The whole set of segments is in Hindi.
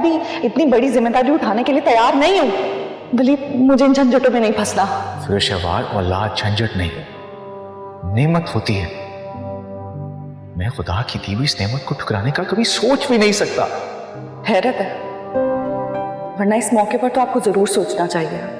अभी इतनी बड़ी जिम्मेदारी उठाने के लिए तैयार नहीं हूँ। वलीद, मुझे इन झंझटों में नहीं फंसना। सुरेशवार औलाद झंझट नहीं, नेमत होती है। मैं खुदा की दी हुई इस नेमत को ठुकराने का कभी सोच भी नहीं सकता। हैरत है, वरना इस मौके पर तो आपको जरूर सोचना चाहिए।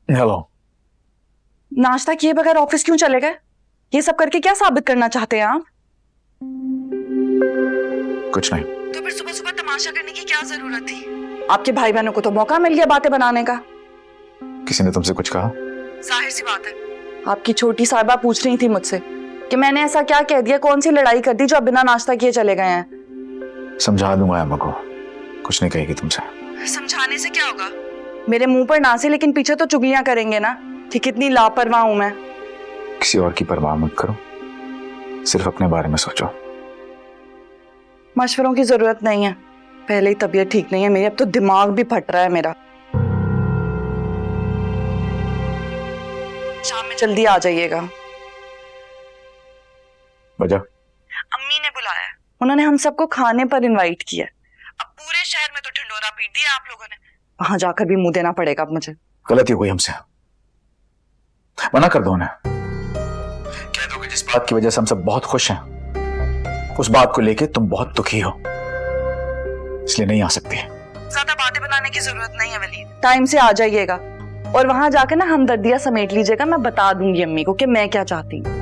हेलो। नाश्ता किए बगैर ऑफिस क्यों चले गए? ये सब करके क्या साबित करना चाहते हैं आप? कुछ नहीं। तो फिर सुबह सुबह तमाशा करने की क्या जरूरत थी? आपके भाई बहनों को तो मौका मिल गया बातें बनाने का। किसी ने तुमसे कुछ कहा? जाहिर सी बात है, आपकी छोटी साहिबा पूछ रही थी मुझसे कि मैंने ऐसा क्या कह दिया, कौन सी लड़ाई कर दी जो आप बिना नाश्ता किए चले गए हैं। समझा दूंगा अम्मा को, कुछ नहीं कहेगी तुमसे। समझाने से क्या होगा? मेरे मुंह पर नाचे लेकिन पीछे तो चुगलियां करेंगे ना कि कितनी लापरवाह हूं मैं। किसी और की परवाह मत करो, सिर्फ अपने बारे में सोचो। मशवरों की जरूरत नहीं है, पहले ही तबीयत ठीक नहीं है मेरी, अब तो दिमाग भी फट रहा है मेरा। शाम में जल्दी आ जाइएगा। वजह? अम्मी ने बुलाया है, उन्होंने हम सबको खाने पर इनवाइट किया। अब पूरे शहर में तो ढिंडोरा पीट दिया आप लोगों ने, वहां जाकर भी मुंह देना पड़ेगा अब मुझे। गलती हो गई हमसे, मना कर दो उन्हें। कह दो कि जिस बात की वजह से हम सब बहुत खुश हैं, उस बात को लेके तुम बहुत दुखी हो, इसलिए नहीं आ सकती। ज्यादा बातें बनाने की जरूरत नहीं है वलीद, टाइम से आ जाइएगा और वहां जाकर ना हमदर्दियां समेट लीजिएगा। मैं बता दूंगी अम्मी को कि मैं क्या चाहती हूँ।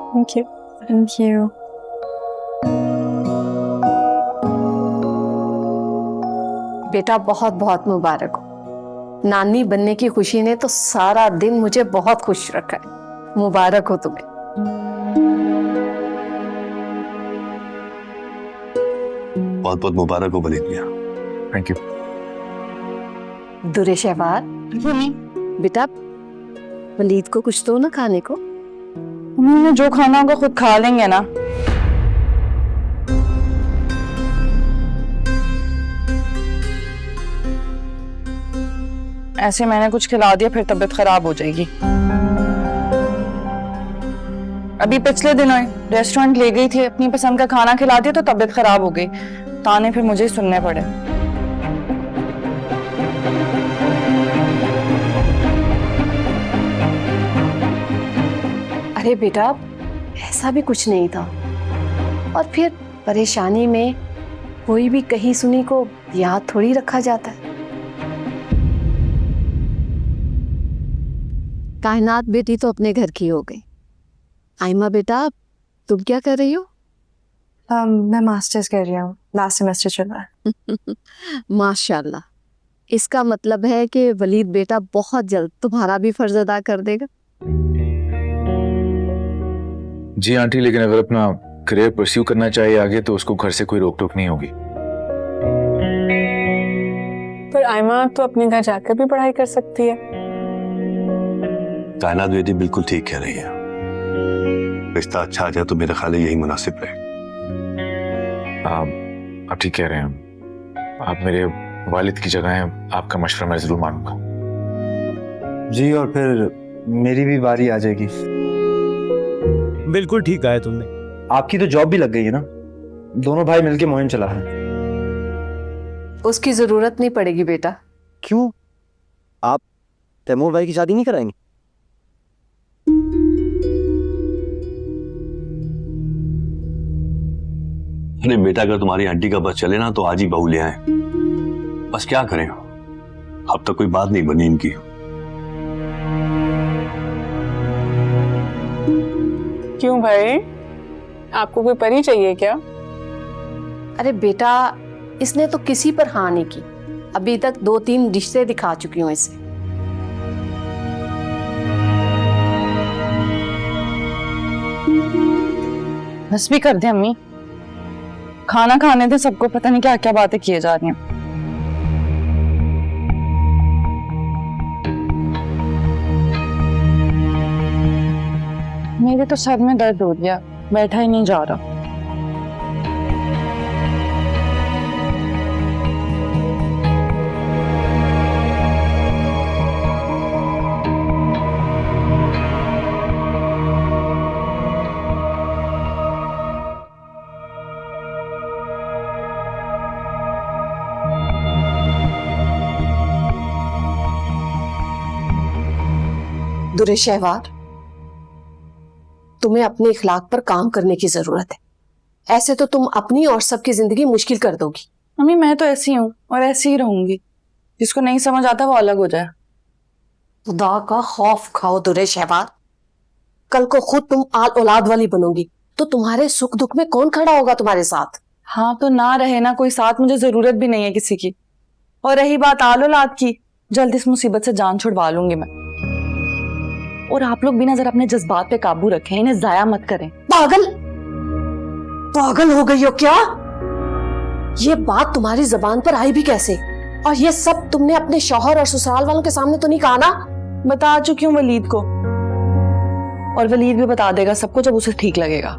Thank you. Thank you. बेटा बहुत बहुत मुबारक हो। नानी बनने की खुशी ने तो सारा दिन मुझे बहुत खुश रखा है। मुबारक हो तुम्हें। बहुत बहुत मुबारक हो वलीद मियां। Thank you. दुरे शहवार, बेटा वलीद को कुछ दो ना खाने को। उन्होंने जो खाना होगा खुद खा लेंगे ना। ऐसे मैंने कुछ खिला दिया फिर तबीयत खराब हो जाएगी। अभी पिछले दिनों रेस्टोरेंट ले गई थी, अपनी पसंद का खाना खिला दिया तो तबीयत खराब हो गई। ताने फिर मुझे ही सुनने पड़े। अरे बेटा ऐसा भी कुछ नहीं था। और फिर परेशानी में कोई भी कहीं सुनी को याद थोड़ी रखा जाता है। कायनात बेटी तो अपने घर की हो गई। आइमा बेटा तुम क्या कर रही हो? मैं मास्टर्स कर रही हूँ, लास्ट सेमेस्टर चल रहा है। माशाल्लाह, इसका मतलब है कि वलीद बेटा बहुत जल्द तुम्हारा भी फर्ज अदा कर देगा। जी आंटी, लेकिन अगर अपना करियर परस्यू करना चाहिए आगे तो उसको घर से कोई रोक टोक नहीं होगी। पर आयमा तो अपने घर जाकर भी पढ़ाई कर सकती है। कायनात बेटी बिल्कुल ठीक कह रही है। रिश्ता अच्छा आ जाए तो मेरा ख्याल है यही मुनासिब है। आप ठीक कह रहे हैं। आप मेरे वालिद की जगह हैं, आपका मशवरा मैं जरूर मानूंगा। जी, और फिर मेरी भी बारी आ जाएगी। बिल्कुल ठीक कहा तुमने। आपकी तो जॉब भी लग गई है ना, दोनों भाई मिलके मुहिम चला है। उसकी जरूरत नहीं पड़ेगी बेटा। क्यों? आप तैमूर भाई की शादी नहीं कराएंगे? अरे बेटा, अगर तुम्हारी आंटी का बस चले ना तो आज ही बहू ले आए। बस क्या करें, अब तक कोई बात नहीं बनी इनकी। क्यों भाई, आपको कोई परी चाहिए क्या? अरे बेटा, इसने तो किसी पर हाँ नहीं की। अभी तक 2-3 रिश्ते दिखा चुकी हूँ इसे। बस भी कर दे अम्मी, खाना खाने दे सबको, पता नहीं क्या क्या बातें किए जा रही हैं। मेरे तो सर में दर्द हो गया, बैठा ही नहीं जा रहा। दुरे शहवार, तुम्हें अपने इखलाक पर काम करने की जरूरत है। ऐसे तो तुम अपनी और सबकी जिंदगी मुश्किल कर दोगी। मम्मी मैं तो ऐसी हूँ और ऐसी ही रहूंगी, जिसको नहीं समझ आता वो अलग हो जाए। खुदा का खौफ खाओ दुरे शहवार, कल को खुद तुम आल औलाद वाली बनोगी तो तुम्हारे सुख दुख में कौन खड़ा होगा तुम्हारे साथ? हाँ तो ना रहे ना कोई साथ, मुझे जरूरत भी नहीं है किसी की। और रही बात आल औलाद की, जल्द इस मुसीबत से जान छुड़वा लूंगी मैं। और आप लोग भी ना जरा अपने जज्बात पे काबू रखें, इन्हें जाया मत करें। पागल पागल हो गई हो क्या? ये बात तुम्हारी जबान पर आई भी कैसे? और ये सब तुमने अपने शौहर और ससुराल वालों के सामने तो नहीं कहा ना? बता चुकी हूँ वलीद को, और वलीद भी बता देगा सबको जब उसे ठीक लगेगा।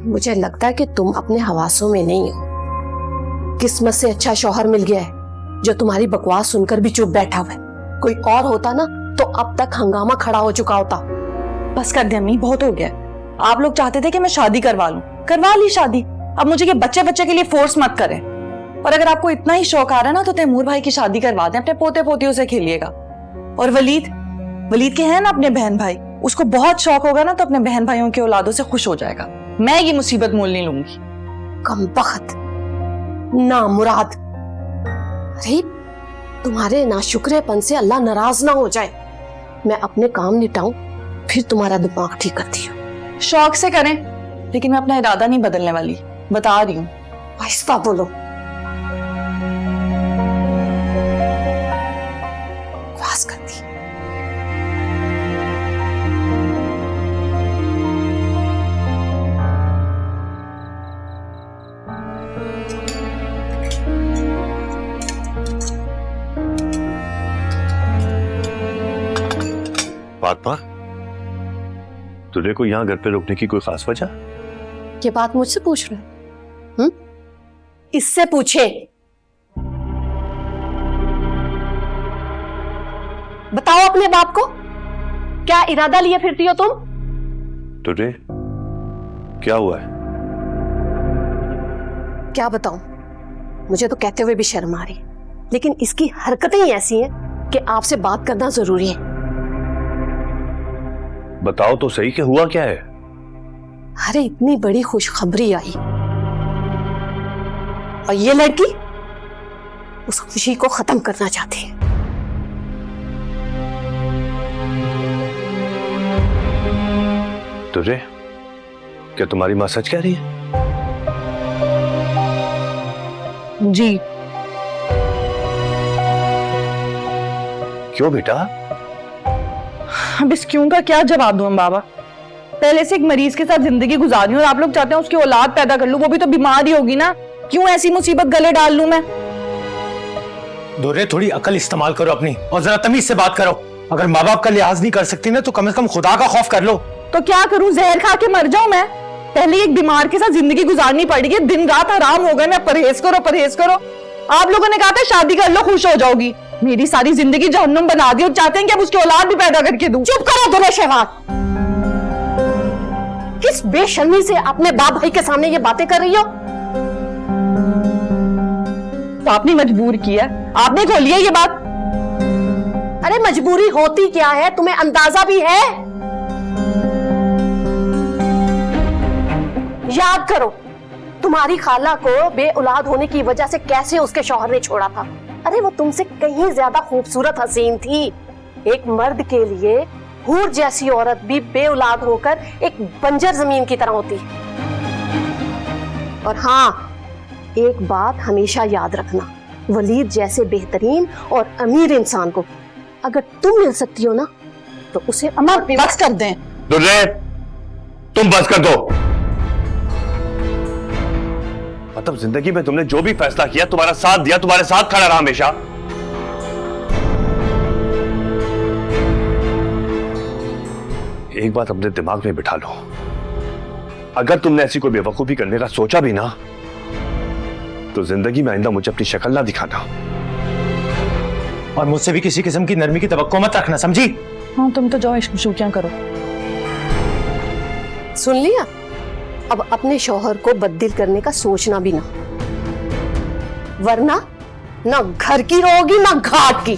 मुझे लगता है कि तुम अपने हवासों में नहीं हो। किस्मत से अच्छा शौहर मिल गया है जो तुम्हारी बकवास सुनकर भी चुप बैठा हुआ है। कोई और होता ना तो अब तक हंगामा खड़ा हो चुका होता। बस कर दे अम्मी, बहुत हो गया। आप लोग चाहते थे कि मैं शादी करवा लूं, करवा ली शादी। अब मुझे ये बच्चे बच्चे के लिए फोर्स मत करें। और अगर आपको इतना ही शौक आ रहा है ना तो तैमूर भाई की शादी करवा दें, अपने पोते पोतियों से खेलिएगा। और वलीद के हैं ना अपने बहन भाई, उसको बहुत शौक होगा ना तो अपने बहन भाइयों की औलादों से खुश हो जाएगा। मैं ये मुसीबत मोल नहीं लूंगी। कमबख्त, नामुराद। अरे तुम्हारे नाशुक्रेपन से अल्लाह नाराज ना हो जाए। मैं अपने काम निपटाऊं फिर तुम्हारा दिमाग ठीक करती हूँ। शौक से करें, लेकिन मैं अपना इरादा नहीं बदलने वाली, बता रही हूँ। आहिस्ता बोलो। बकवास करती। फातिमा, तुझे को यहाँ घर पे रुकने की कोई खास वजह? ये बात मुझसे पूछ रहे हैं? इससे पूछे। बताओ अपने बाप को, क्या इरादा लिए फिरती हो तुम? तुझे क्या हुआ है? क्या बताऊं, मुझे तो कहते हुए भी शर्म आ रही, लेकिन इसकी हरकतें ही ऐसी हैं कि आपसे बात करना जरूरी है। बताओ तो सही कि हुआ क्या है? अरे इतनी बड़ी खुशखबरी आई और ये लड़की उस खुशी को खत्म करना चाहती है। तुझे क्या तुम्हारी माँ सच कह रही है? जी। क्यों बेटा? अब इस क्यों का क्या जवाब दूं बाबा? पहले से एक मरीज के साथ जिंदगी गुजारी और आप लोग चाहते हैं उसकी औलाद पैदा कर लूं, वो भी तो बीमार ही होगी ना। क्यों ऐसी मुसीबत गले डाल लूं मैं? दोरे, थोड़ी अकल इस्तेमाल करो अपनी और जरा तमीज से बात करो। अगर माँ बाप का लिहाज नहीं कर सकती ना तो कम से कम खुदा का खौफ कर लो। तो क्या करूं, जहर खा के मर जाऊं मैं? पहले एक बीमार के साथ जिंदगी गुजारनी पड़ेगी, दिन रात हराम हो गए। मैं परहेज करो परहेज करो। आप लोगों ने कहा था शादी कर लो खुश हो जाओगी, मेरी सारी जिंदगी जहन्नुम बना दी और चाहते हैं कि अब उसकी औलाद भी पैदा करके दूं। चुप करो दुर्रे शहवाग। किस बेशर्मी से अपने बाप भाई के सामने ये बातें कर रही हो? तो आपने मजबूर किया, आपने खोली है ये बात। अरे मजबूरी होती क्या है, तुम्हें अंदाजा भी है? याद करो तुम्हारी खाला को बे औलाद होने की वजह से कैसे उसके शौहर ने छोड़ा था। अरे वो तुमसे कहीं ज्यादा खूबसूरत हसीन थी। एक मर्द के लिए हूर जैसी औरत भी बे औलाद होकर एक बंजर जमीन की तरह होती है। और हाँ, एक बात हमेशा याद रखना, वलीद जैसे बेहतरीन और अमीर इंसान को अगर तुम मिल सकती हो ना तो उसे अम्मा बस कर दें। दुर्रे, तुम बस कर दो। मतलब जिंदगी में तुमने जो भी फैसला किया, तुम्हारा साथ दिया, तुम्हारे साथ खड़ा रहा हमेशा। एक बात अपने दिमाग में बिठा लो, अगर तुमने ऐसी कोई बेवकूफी करने का सोचा भी ना तो जिंदगी में आइंदा मुझे अपनी शक्ल ना दिखाना। और मुझसे भी किसी किस्म की नरमी की तवक्को मत रखना, समझी? हाँ तुम तो जाओ इश्क शुक्रिया करो। सुन लिया? अब अपने शौहर को बददिल करने का सोचना भी ना, वरना ना घर की रहोगी ना घाट की।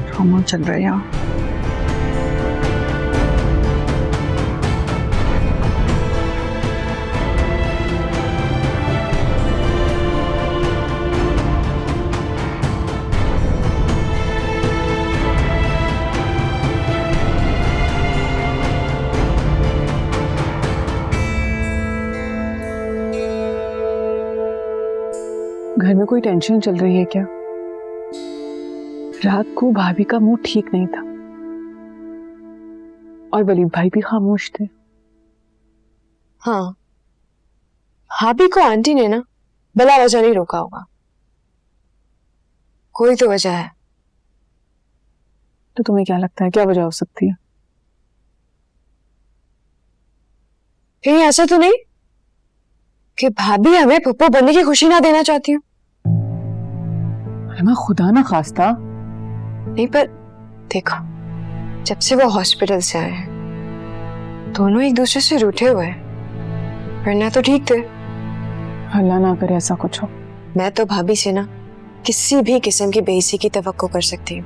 ड्रामा चल रहा है यहाँ। घर में कोई टेंशन चल रही है क्या? रात को भाभी का मूड ठीक नहीं था और वलीद भाई भी खामोश थे। हाँ, भाभी को आंटी ने ना बिला वजह नहीं रोका होगा, कोई तो वजह है। तो तुम्हें क्या लगता है क्या वजह हो सकती है? कहीं ऐसा तो नहीं कि भाभी हमें पप्पू बनने की खुशी ना देना चाहती हूँ? अरे खुदा ना खास्ता। नहीं, पर देखो, जब से वो हॉस्पिटल से आए हैं दोनों एक दूसरे से रूठे हुए हैं, वरना तो ठीक थे। अल्लाह ना करे ऐसा कुछ हो। मैं तो भाभी से ना किसी भी किस्म की बेइज्जती की तवक्को कर सकती हूँ।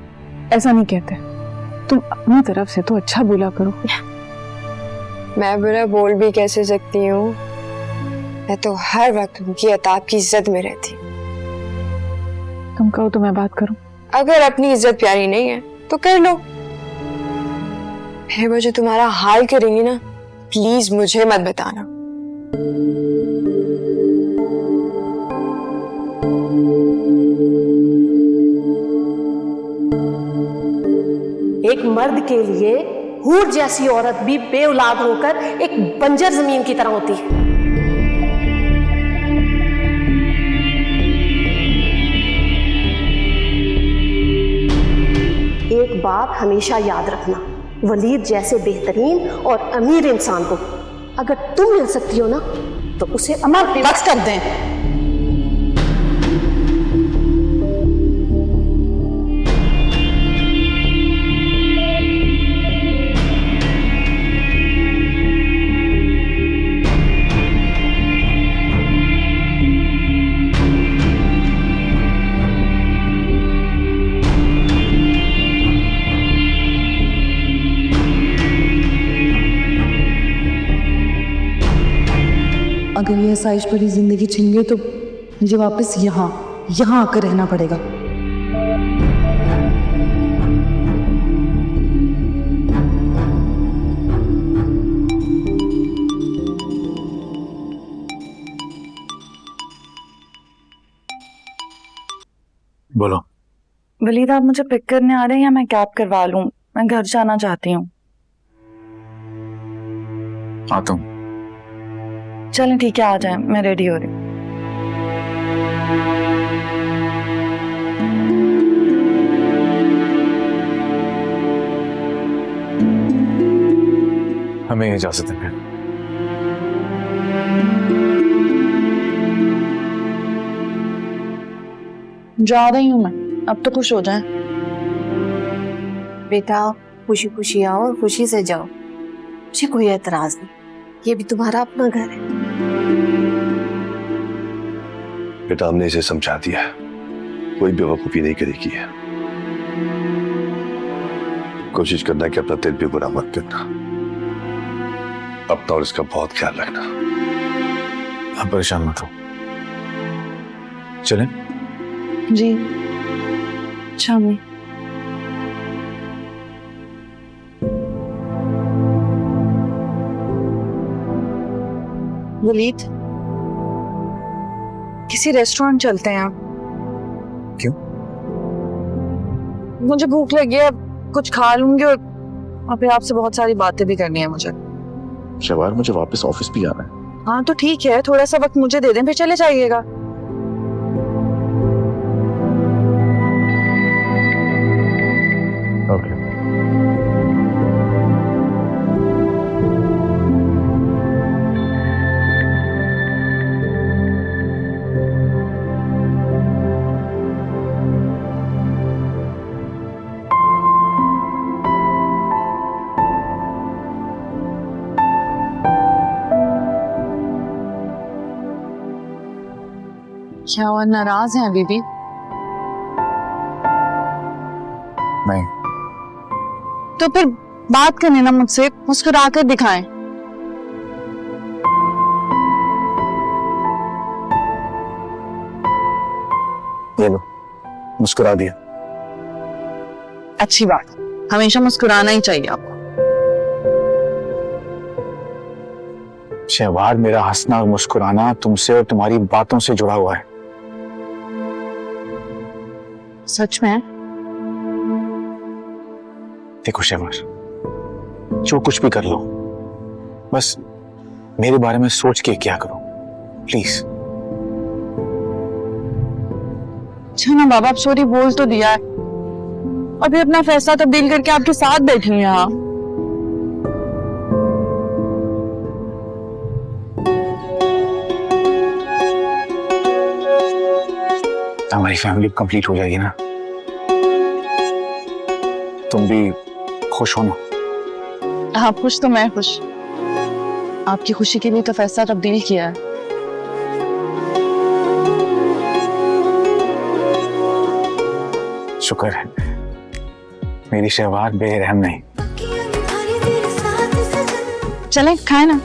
ऐसा नहीं कहते, तुम अपनी तरफ से तो अच्छा बोला करो। मैं बुरा बोल भी कैसे सकती हूँ? मैं तो हर वक्त उनकी अताब की इज्जत में रहती। तुम कहो तो मैं बात करूं। अगर अपनी इज्जत प्यारी नहीं है तो कर लो। फिर वो जो तुम्हारा हाल करेंगी ना, प्लीज मुझे मत बताना। एक मर्द के लिए हूर जैसी औरत भी बे औलाद होकर एक बंजर जमीन की तरह होती है। एक बात हमेशा याद रखना, वलीद जैसे बेहतरीन और अमीर इंसान को अगर तुम मिल सकती हो ना तो उसे अम्मा बस कर दें। अगर ये आसाइश भरी जिंदगी छीन गई तो मुझे वापस यहाँ आकर रहना पड़ेगा। बोलो। वलीद आप मुझे पिक करने आ रहे हैं या मैं कैब करवा लूं? मैं घर जाना चाहती हूँ। आता हूँ। चलें ठीक है, आ जाएं, मैं रेडी हो रही हूँ। हमें इजाजत है। जा रही हूँ मैं, अब तो खुश हो जाए। बेटा खुशी खुशी आओ और खुशी से जाओ, मुझे कोई एतराज नहीं, ये भी तुम्हारा अपना घर है। बेटा हमने इसे समझा दिया है, कोई बेवकूफी नहीं करेगी है। कोशिश करना कि अपना दिल भी बुरा मत करना, अपना और इसका बहुत ख्याल रखना। आप परेशान मत हो, चलें? जी शामी। वलीद, किसी रेस्टोरेंट चलते हैं आप? क्यों? मुझे भूख लगी है, कुछ खा लूंगी और फिर आपसे बहुत सारी बातें भी करनी है मुझे। शहबार मुझे वापस ऑफिस भी आना है। हाँ तो ठीक है, थोड़ा सा वक्त मुझे दे दें फिर चले जाइएगा। ओके। क्या वो नाराज हैं अभी भी? नहीं। तो फिर बात करने ना मुझसे, मुस्कुरा कर दिखाएं। ये लो, मुस्कुरा दिया। अच्छी बात, हमेशा मुस्कुराना ही चाहिए आपको। शहबार, मेरा हंसना और मुस्कुराना तुमसे और तुम्हारी बातों से जुड़ा हुआ है। सच में? देखो शहबार, जो कुछ भी कर लो, बस मेरे बारे में सोच के क्या करो, प्लीज। अच्छा ना बाबा, अब सॉरी बोल तो दिया है, अभी अपना फैसला तब्दील करके आपके साथ बैठी हूँ यहाँ। हमारी फैमिली कंप्लीट हो जाएगी ना, तुम भी खुश हो ना? आप खुश तो मैं खुश, आपकी खुशी के लिए तो फैसला तब्दील किया है। शुक्र है, मेरी शहबार बेरहम नहीं। चलें खाए ना।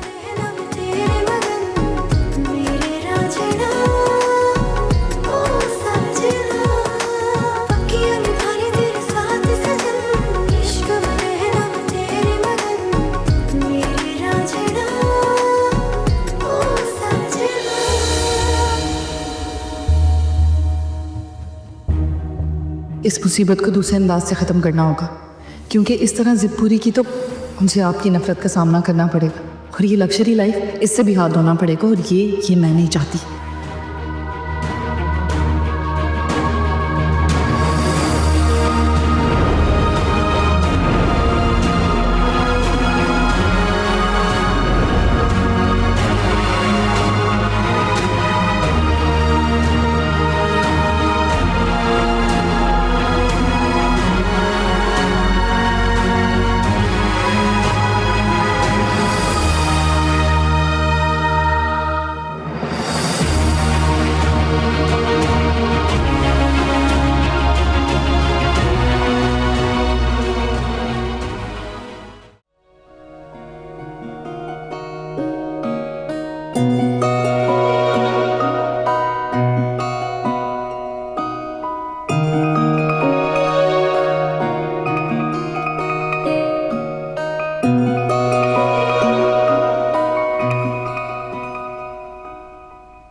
इस मुसीबत को दूसरे अंदाज से ख़त्म करना होगा, क्योंकि इस तरह जिद पूरी की तो मुझे आपकी नफरत का सामना करना पड़ेगा, और ये लग्जरी लाइफ, इससे भी हाथ धोना पड़ेगा, और ये मैं नहीं चाहती।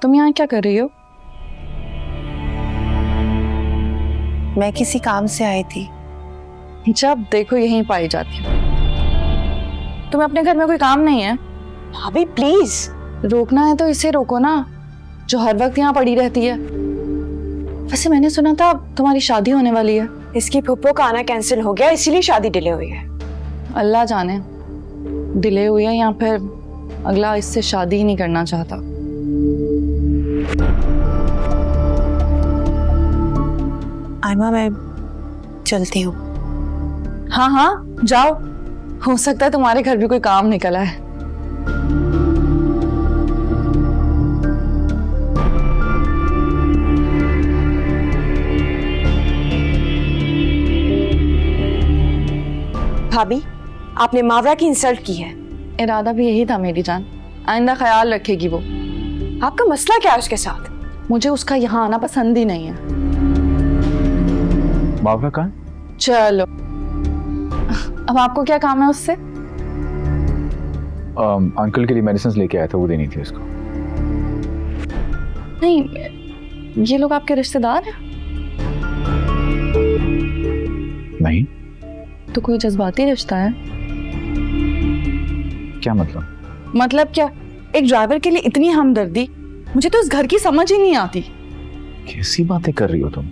तुम यहाँ क्या कर रही हो? मैं किसी काम से आई थी। जब देखो यहीं पाई जाती हो। तुम्हें अपने घर में कोई काम नहीं है? भाभी प्लीज। रोकना है तो इसे रोको ना, जो हर वक्त यहाँ पड़ी रहती है। वैसे मैंने सुना था तुम्हारी शादी होने वाली है। इसकी फुप्पो का आना कैंसिल हो गया, इसीलिए शादी डिले हुई है। अल्लाह जाने डिले हुई है या फिर अगला इससे शादी ही नहीं करना चाहता। आयमा मैं चलती हूँ। हाँ हाँ जाओ, हो सकता है तुम्हारे घर भी कोई काम निकला है। भाभी, आपने मावरा की इंसल्ट की है। इरादा भी यही था मेरी जान, आइंदा ख्याल रखेगी वो। आपका मसला क्या है उसके साथ? मुझे उसका यहाँ आना पसंद ही नहीं है। मावरा कहाँ? चलो, अब आपको क्या काम है उससे? अंकल के लिए मेडिसिन लेके आया था, वो देनी थी उसको। नहीं, ये लोग आपके रिश्तेदार हैं? नहीं। तो कोई जज्बाती रिश्ता है? क्या मतलब? मतलब क्या, एक ड्राइवर के लिए इतनी हमदर्दी, मुझे तो इस घर की समझ ही नहीं आती। कैसी बातें कर रही हो तुम?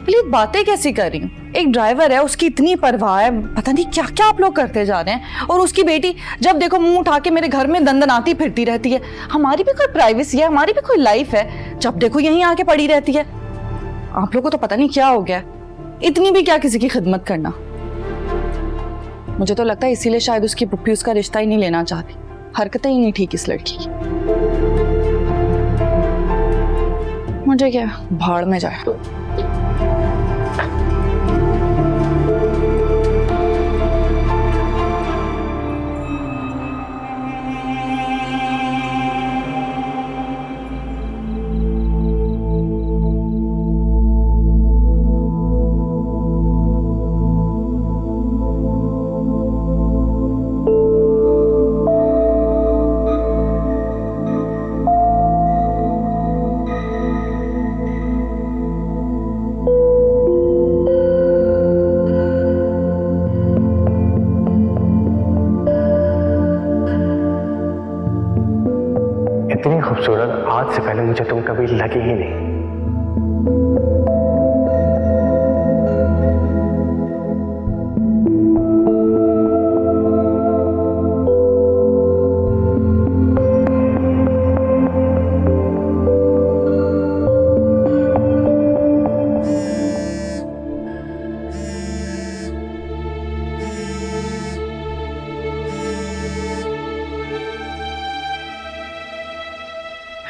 प्लीज बातें कैसी कर रही हूँ? एक ड्राइवर है, उसकी इतनी परवाह है, पता नहीं क्या क्या आप लोग करते जा रहे हैं। और उसकी बेटी जब देखो मुंह उठा के मेरे घर में दंदनाती फिरती रहती है। हमारी भी कोई प्राइवेसी है, हमारी भी कोई लाइफ है, जब देखो यहीं आके पड़ी रहती है। आप लोग को तो पता नहीं क्या हो गया, इतनी भी क्या किसी की खिदमत करना। मुझे तो लगता है इसीलिए शायद उसकी पुप्पी उसका रिश्ता ही नहीं लेना चाहती। हरकतें ही नहीं ठीक इस लड़की की। मुझे क्या, भाड़ में जाए। इतनी खूबसूरत आज से पहले मुझे तुम कभी लगी ही नहीं।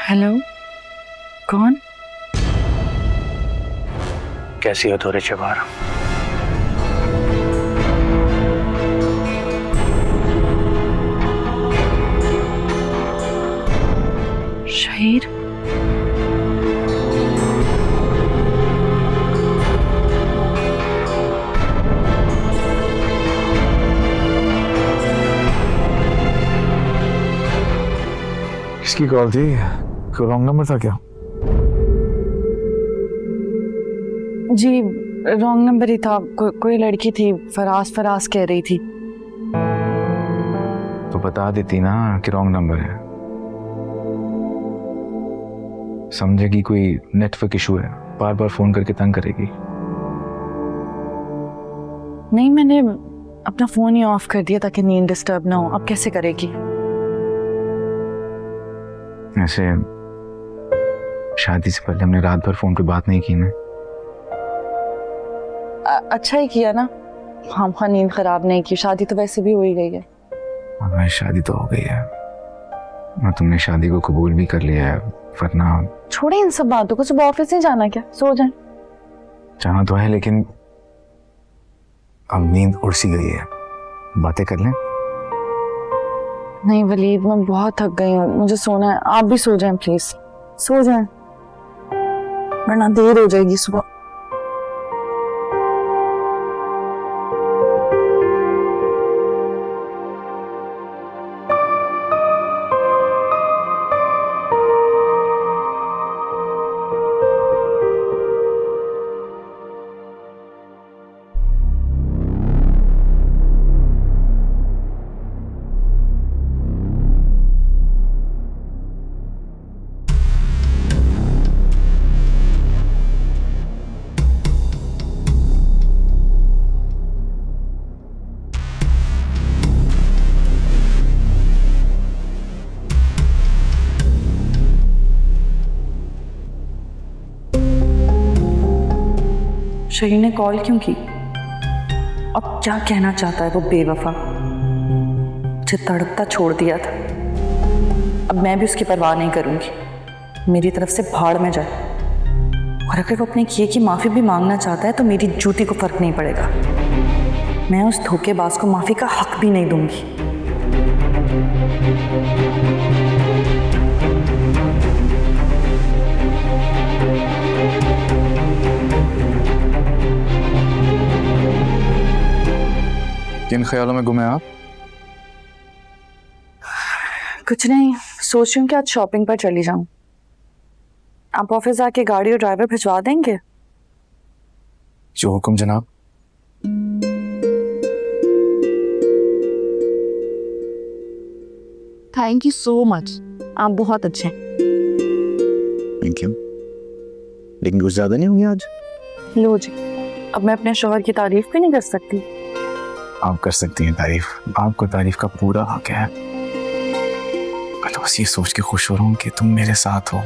हेलो, कौन? कैसी हो थोड़े चबार? शहीर? किसकी कॉल थी? कोई रॉन्ग नंबर था क्या? जी रॉन्ग नंबर ही था। कोई लड़की थी, फराज फराज कह रही थी। तो बता देती ना कि रॉन्ग नंबर है। समझेगी कोई नेटवर्क इशू है, बार बार फोन करके तंग करेगी। नहीं, मैंने अपना फोन ही ऑफ कर दिया ताकि नींद डिस्टर्ब ना हो। अब कैसे करेगी? ऐसे शादी से पहले हमने रात भर फोन पे बात नहीं की ना। अच्छा ही किया ना, हमका नींद खराब नहीं की। शादी तो वैसे भी हो ही गई है। हमारी शादी तो हो गई है और तुमने शादी को कबूल भी कर लिया है, वरना। छोड़े इन सब बातों को, सुबह ऑफिस नहीं जाना क्या? सो जाए। जाना तो है, लेकिन अब नींद उड़ सी गई है। बातें कर लें? नहीं वलीद, मैं बहुत थक गई हूँ, मुझे सोना है। आप भी सो जाएं प्लीज, सो जाएं, वरना देर हो जाएगी सुबह। शहीन ने कॉल क्यों की? अब क्या कहना चाहता है वो बेवफा? मुझे तड़पता छोड़ दिया था, अब मैं भी उसकी परवाह नहीं करूंगी। मेरी तरफ से भाड़ में जाए, और अगर वो अपने किए की माफी भी मांगना चाहता है तो मेरी जूती को फर्क नहीं पड़ेगा। मैं उस धोखेबाज को माफी का हक भी नहीं दूंगी। किन ख्यालों में गुमे आप? कुछ नहीं, सोच रही हूँ कि आज शॉपिंग पर चली जाऊं। आप ऑफिस आके गाड़ी और ड्राइवर भिजवा देंगे? जो हुक्म जनाब। थैंक यू सो मच, आप बहुत अच्छे हैं। थैंक यू, लेकिन कुछ ज्यादा नहीं होंगे आज? लो जी, अब मैं अपने शौहर की तारीफ भी नहीं कर सकती। आप कर सकती हैं तारीफ, आपको तारीफ का पूरा हक है। मैं तो बस ये सोच के खुश हो रहा हूँ कि तुम मेरे साथ हो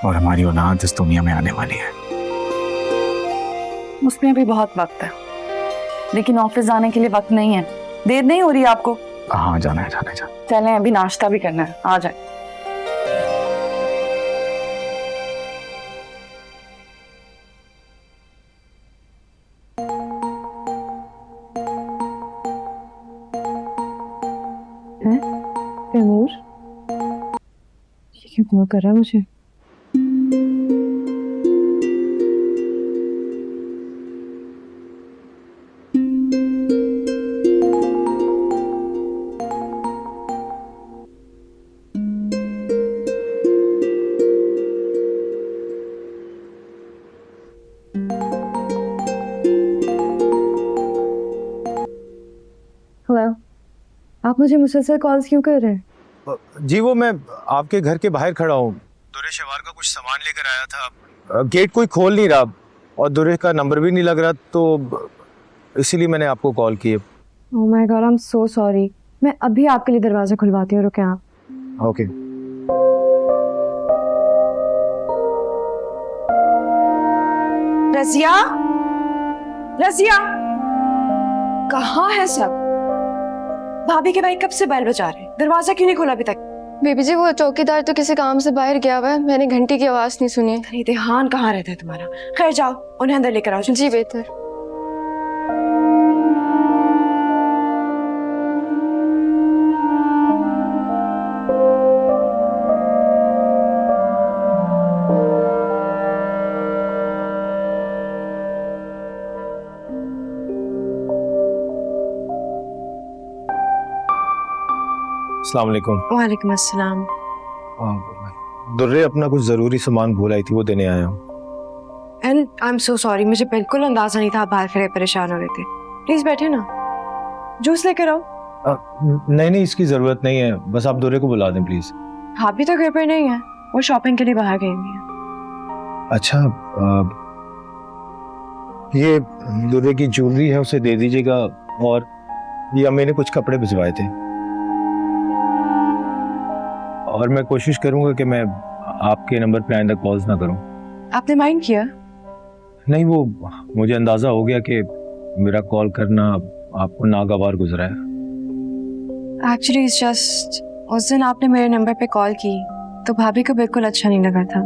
और हमारी औलाद इस दुनिया में आने वाली है। उसमें अभी बहुत वक्त है, लेकिन ऑफिस जाने के लिए वक्त नहीं है। देर नहीं हो रही आपको? हाँ, जाना है, जाना है, जाना। चलें, अभी नाश्ता भी करना है, आ जाए। तैमूर, ये क्यों कॉल कर रहा है मुझे? हेलो, आप मुझे मुसलसल कॉल्स क्यों कर रहे हैं? जी वो मैं आपके घर के बाहर खड़ा हूँ। दुरे शवार का कुछ सामान लेकर आया था, गेट कोई खोल नहीं रहा और दुरे का नंबर भी नहीं लग रहा, तो इसीलिए मैंने आपको कॉल की। Oh my God, I am so sorry. मैं अभी आपके लिए दरवाजा खुलवाती हूँ, रुकें आप। ओके। रजिया, रजिया, कहाँ है सब? भाभी के भाई कब से बैल बजा रहे हैं, दरवाजा क्यों नहीं खोला अभी तक? बेबी जी, वो चौकीदार तो किसी काम से बाहर गया हुआ है, मैंने घंटी की आवाज नहीं सुनी। अरे देहान कहाँ रहता है तुम्हारा? खैर जाओ, उन्हें अंदर लेकर आओ। जी बेहतर। अस्सलाम वालेकुम। वालेकुम अस्सलाम। दुर्रे अपना कुछ जरूरी सामान भूल आई थी, वो देने आया हूँ। And I am so sorry, मुझे बिल्कुल अंदाजा नहीं था आप बाहर खड़े परेशान हो रहे थे। प्लीज बैठे ना, जूस लेकर आओ। नहीं नहीं, इसकी जरूरत नहीं है, बस आप दुर्रे को बुला दें प्लीज। भाभी तो घर पर नहीं है, वो शॉपिंग के लिए बाहर गई हुई है। अच्छा, ये दुर्रे की ज्वेलरी है, उसे दे दीजिएगा, और ये अम्मी ने कुछ कपड़े भिजवाए थे, और मैं कोशिश करूंगा कि मैं आपके नंबर पे आइंदा कॉल्स ना करूं। आपने माइंड किया? नहीं, वो मुझे अंदाजा हो गया कि मेरा कॉल करना आपको नागवार गुजरा है। एक्चुअली इट्स जस्ट उस दिन आपने मेरे नंबर पे कॉल की तो भाभी को बिल्कुल अच्छा नहीं लगा था।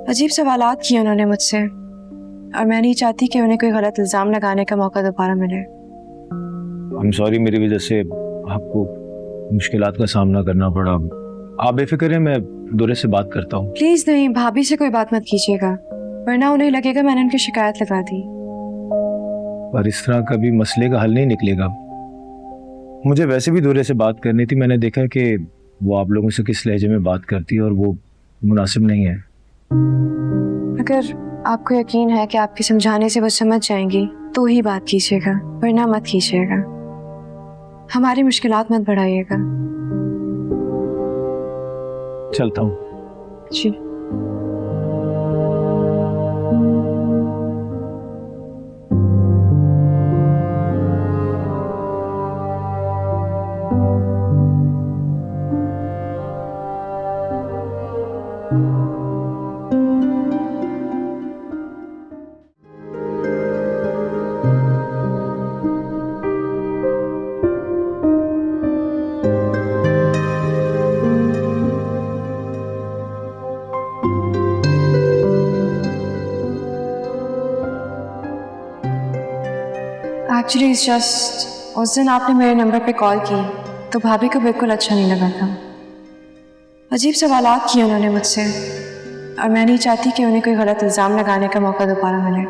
अजीब सवालात किए उन्होंने मुझसे, और मैं नहीं चाहती कि उन्हें कोई गलत इल्जाम लगाने का मौका दोबारा मिले। आई एम सॉरी, मेरी वजह से आपको मुश्किलात का सामना करना पड़ा। आप बेफिक्र हैं, मैं दुरे से बात करता हूँ। प्लीज नहीं, भाभी से कोई बात मत कीजिएगा, वरना उन्हें लगेगा मैंने उनकी शिकायत लगा दी। पर इस तरह कभी मसले का हल नहीं निकलेगा। मुझे वैसे भी दुरे से बात करनी थी, मैंने देखा कि वो आप लोगों से किस लहजे में बात करती है और वो मुनासिब नहीं है। अगर आपको यकीन है कि आपके समझाने से वो समझ जाएंगी तो ही बात कीजिएगा, वरना मत कीजिएगा। हमारी मुश्किलात मत बढ़ाइएगा। चलता हूँ। जी। एक्चुअली इट्स जस्ट उस दिन आपने मेरे नंबर पे कॉल की तो भाभी को बिल्कुल अच्छा नहीं लगा था। अजीब सवालात किए उन्होंने मुझसे और मैं नहीं चाहती कि उन्हें कोई गलत इल्ज़ाम लगाने का मौका दोबारा मिले।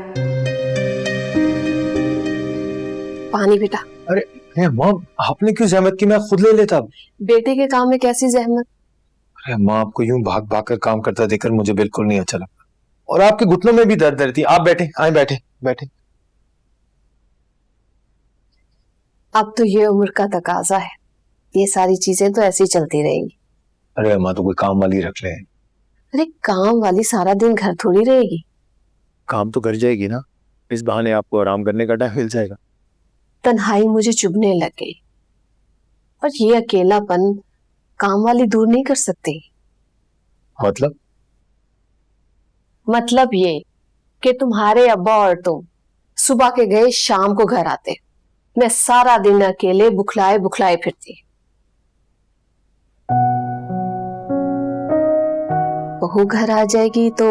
पानी बेटा। अरे माँ, आपने क्यों जहमत की? मैं खुद ले लेता। बेटे के काम में कैसी जहमत? अरे माँ, आपको यूं भाग भाग कर काम करता देखकर मुझे बिल्कुल नहीं अच्छा लगता। और आपके घुटनों में भी दर्द रहती। आप बैठे, आए बैठे बैठे। अब तो ये उम्र का तकाजा है, ये सारी चीजें तो ऐसी चलती रहेंगी। अरे माँ, तो कोई काम वाली रख ले। अरे काम वाली सारा दिन घर थोड़ी रहेगी। काम तो कर जाएगी ना, इस बहाने आपको आराम करने का टाइम मिल जाएगा। तन्हाई मुझे चुभने लग गई और ये अकेलापन काम वाली दूर नहीं कर सकती। मतलब ये कि तुम्हारे अब्बा और तुम सुबह के गए शाम को घर आते, मैं सारा दिन अकेले बुखलाए बुखलाए फिरती। बहू घर आ जाएगी तो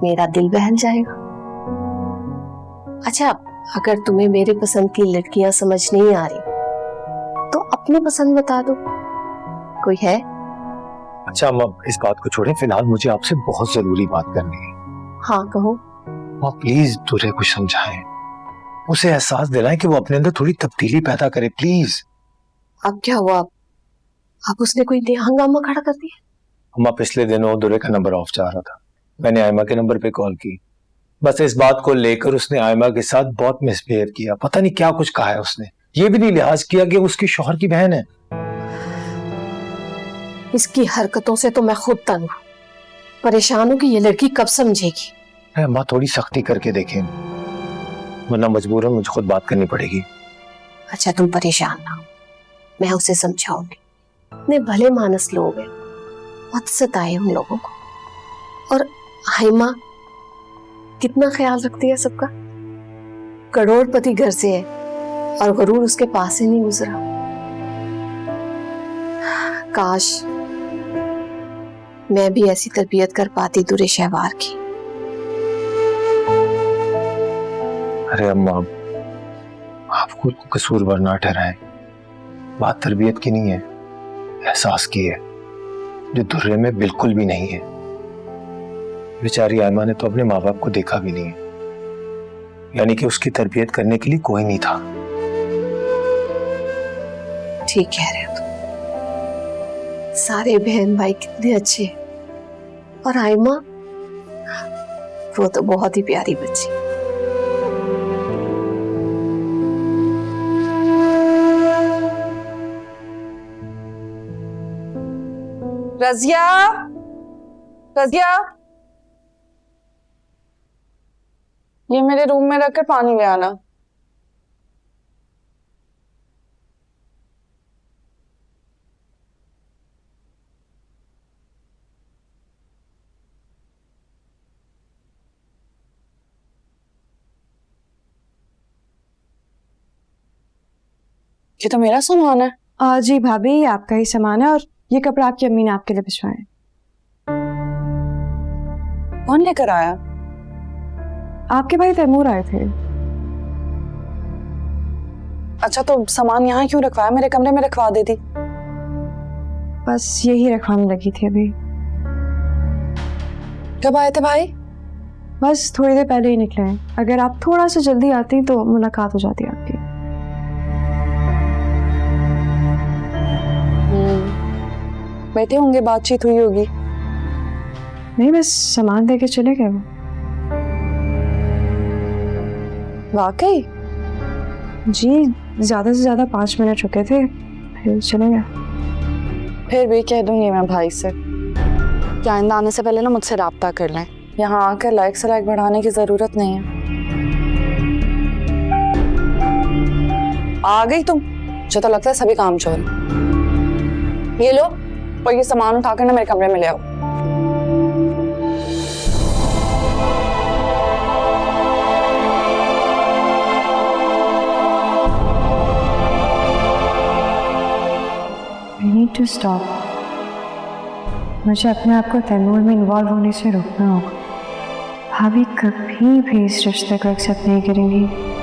मेरा दिल बहल जाएगा। अच्छा, अगर तुम्हें मेरे पसंद की लड़कियां समझ नहीं आ रही तो अपनी पसंद बता दो, कोई है? अच्छा अम्मा, इस बात को छोड़ें, फिलहाल मुझे आपसे बहुत जरूरी बात करनी है। हाँ कहो। माँ प्लीज दुर्रे को समझाएं, उसे एहसास दिलाएं कि वो अपने अंदर थोड़ी तब्दीली पैदा करे, प्लीज। अब क्या हुआ? अब उसने कोई नया हंगामा खड़ा कर दिया? अम्मा, पिछले दिनों दुर्रे का नंबर ऑफ जा रहा था, मैंने आयमा के नंबर पे कॉल की। बस इस बात को लेकर उसने आयमा के साथ बहुत मिसबिहेव किया। पता नहीं क्या कुछ कहा है उसने, ये भी नहीं लिहाज किया कि उसकी शौहर की बहन है। इसकी हरकतों से तो मैं खुद तंग हूं, परेशान हूं कि ये लड़की कब समझेगी। अम्मा, थोड़ी सख्ती करके देखें, वरना मजबूरन मुझे खुद बात करनी पड़ेगी। अच्छा तुम परेशान ना हो, मैं उसे समझाऊंगी। इतने भले मानस लोग हैं, मत सताए उन लोगों को। और हाइमा कितना ख्याल रखती है सबका, करोड़पति घर से है और गरूर उसके पास से नहीं गुजरा। काश मैं भी ऐसी तरबियत कर पाती दुरे शहवार की। अरे अम्मा, आप खुद को कसूरवार ना ठहराएं, बात तरबियत की नहीं है, एहसास की है, जो दुर्रे में बिल्कुल भी नहीं है। बेचारी आयमा ने तो अपने माँ बाप को देखा भी नहीं है, यानी कि उसकी तरबियत करने के लिए कोई नहीं था। ठीक कह रहे हो तुम, सारे बहन भाई कितने अच्छे हैं, और आयमा वो तो बहुत ही प्यारी बच्ची। रजिया, रजिया, ये मेरे रूम में रखकर पानी ले आना। ये तो मेरा सामान है। जी भाभी, ये आपका ही सामान है और ये कपड़ा आपकी अम्मी ने आपके लिए भिजवाया। कौन लेकर आया? आपके भाई तैमूर आए थे। अच्छा, तो सामान यहाँ क्यों रखवाया? मेरे कमरे में रखवा देती। बस यही रखवाने लगी थी अभी। कब आए थे भाई? बस थोड़ी देर पहले ही निकले हैं। अगर आप थोड़ा सा जल्दी आती तो मुलाकात हो जाती आपकी। बैठे होंगे, बातचीत हुई होगी। नहीं, बस सामान देके चले गए वो। वाकई? जी, ज्यादा से ज्यादा 5 मिनट रुके थे, फिर चले गए। फिर भी कह दूंगी मैं भाई से कि आइंदा आने से पहले ना मुझसे राब्ता कर लें। यहाँ आकर लाइक से लाइक बढ़ाने की जरूरत नहीं है। आ गई तुम? मुझे तो लगता है सभी काम चोर। ये लो, और ये सामान उठाकर ना मेरे कमरे में ले आओ। I need to stop. मुझे अपने आप को तैमूर में इन्वॉल्व होने से रोकना होगा। भाभी कभी भी इस रिश्ते को एक्सेप्ट नहीं करेंगी।